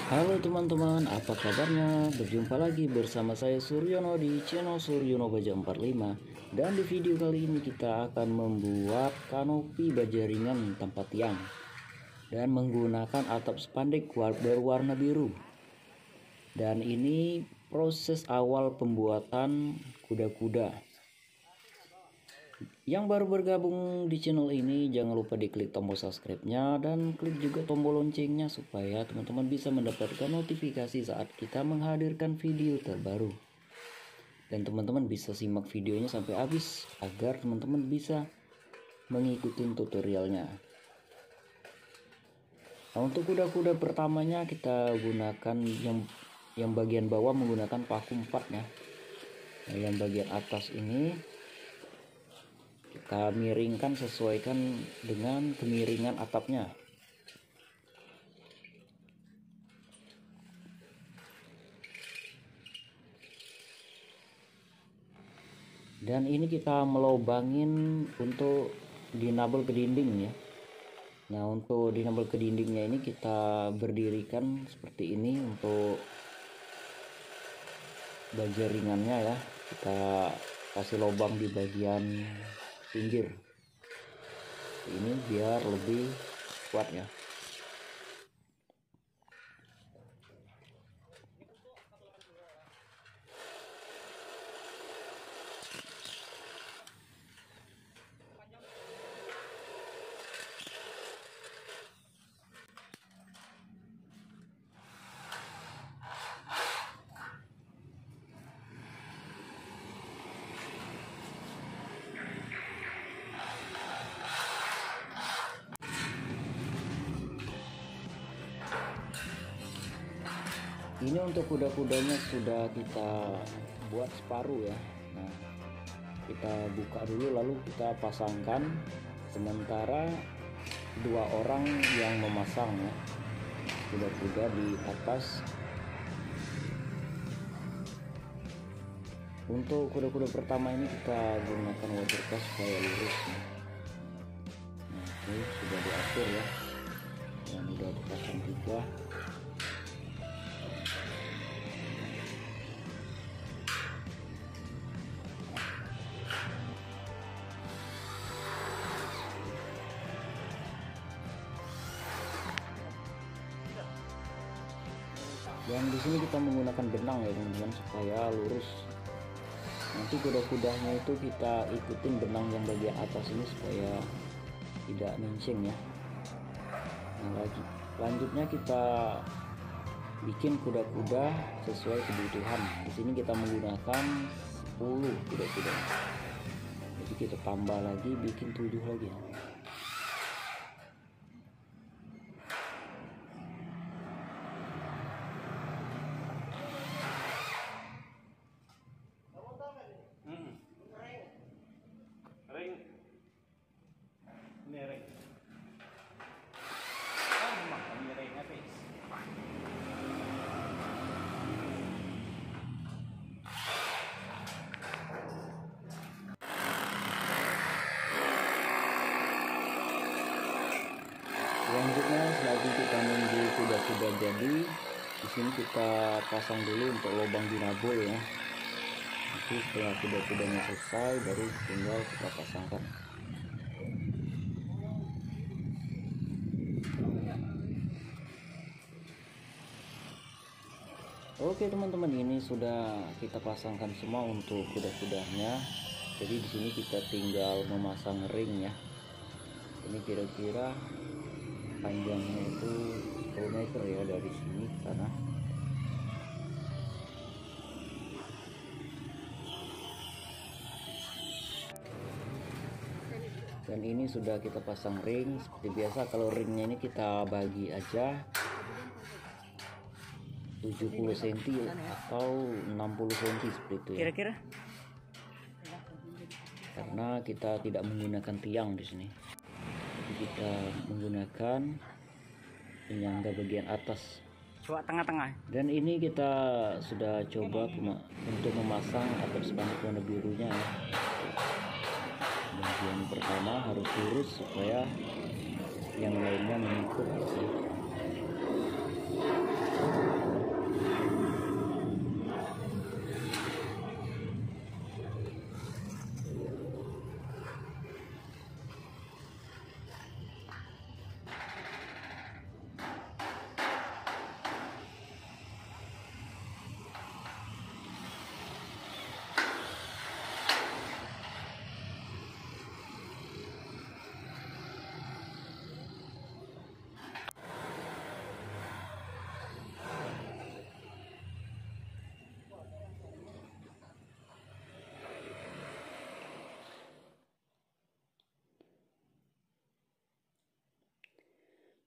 Halo teman-teman, apa kabarnya? Berjumpa lagi bersama saya Suryono di channel Suryono Baja 45. Dan di video kali ini kita akan membuat kanopi baja ringan tanpa tiang dan menggunakan atap spanduk berwarna biru. Dan ini proses awal pembuatan kuda-kuda. Yang baru bergabung di channel ini, jangan lupa diklik tombol subscribe-nya dan klik juga tombol loncengnya supaya teman-teman bisa mendapatkan notifikasi saat kita menghadirkan video terbaru. Dan teman-teman bisa simak videonya sampai habis agar teman-teman bisa mengikuti tutorialnya. Nah, untuk kuda-kuda pertamanya kita gunakan yang bagian bawah menggunakan paku 4 ya. Nah, yang bagian atas ini kita miringkan sesuaikan dengan kemiringan atapnya. Dan ini kita melobangin untuk dinabel ke dinding ya. Nah, untuk dinabel ke dindingnya ini kita berdirikan seperti ini untuk baja ringannya ya. Kita kasih lubang di bagian pinggir ini biar lebih kuat ya. Ini untuk kuda-kudanya sudah kita buat separuh ya. Nah, kita buka dulu lalu kita pasangkan, sementara 2 orang yang memasang ya kuda-kuda di atas. Untuk kuda-kuda pertama ini kita gunakan watercast supaya lurus ya. Nah, ini sudah diatur ya, dan sudah dipasang 3. Dan di sini kita menggunakan benang ya teman-teman supaya lurus. Nanti kuda-kudanya itu kita ikutin benang yang bagian atas ini supaya tidak menceng ya. Nah, lanjutnya kita bikin kuda-kuda sesuai kebutuhan. Di sini kita menggunakan 10 kuda-kuda. Jadi kita tambah lagi, bikin 7 lagi. Selanjutnya selagi kita nunggu kuda-kuda jadi, di sini kita pasang dulu untuk lubang dinabol ya. Nanti setelah kuda-kudanya selesai baru tinggal kita pasangkan. Oke teman-teman, ini sudah kita pasangkan semua untuk kuda-kudanya. Jadi di sini kita tinggal memasang ring ya. Ini kira-kira panjangnya itu 10 meter ya dari sini ke sana. Dan ini sudah kita pasang ring. Seperti biasa kalau ringnya ini kita bagi aja 70 cm atau 60 cm seperti itu ya. Kira-kira Karena kita tidak menggunakan tiang di sini. Jadi kita menggunakan penyangga bagian atas. coba tengah-tengah. Dan ini kita sudah coba untuk memasang atap spanduk warna birunya ya. Bagian pertama harus lurus supaya yang lainnya mengikut.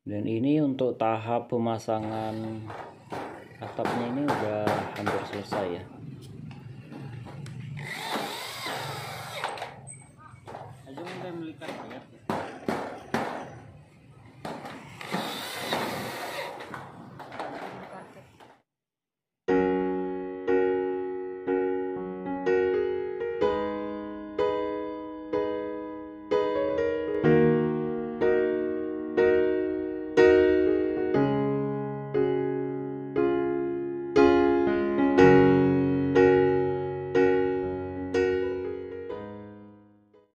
Dan ini untuk tahap pemasangan atapnya ini udah hampir selesai ya. Aja udah melihat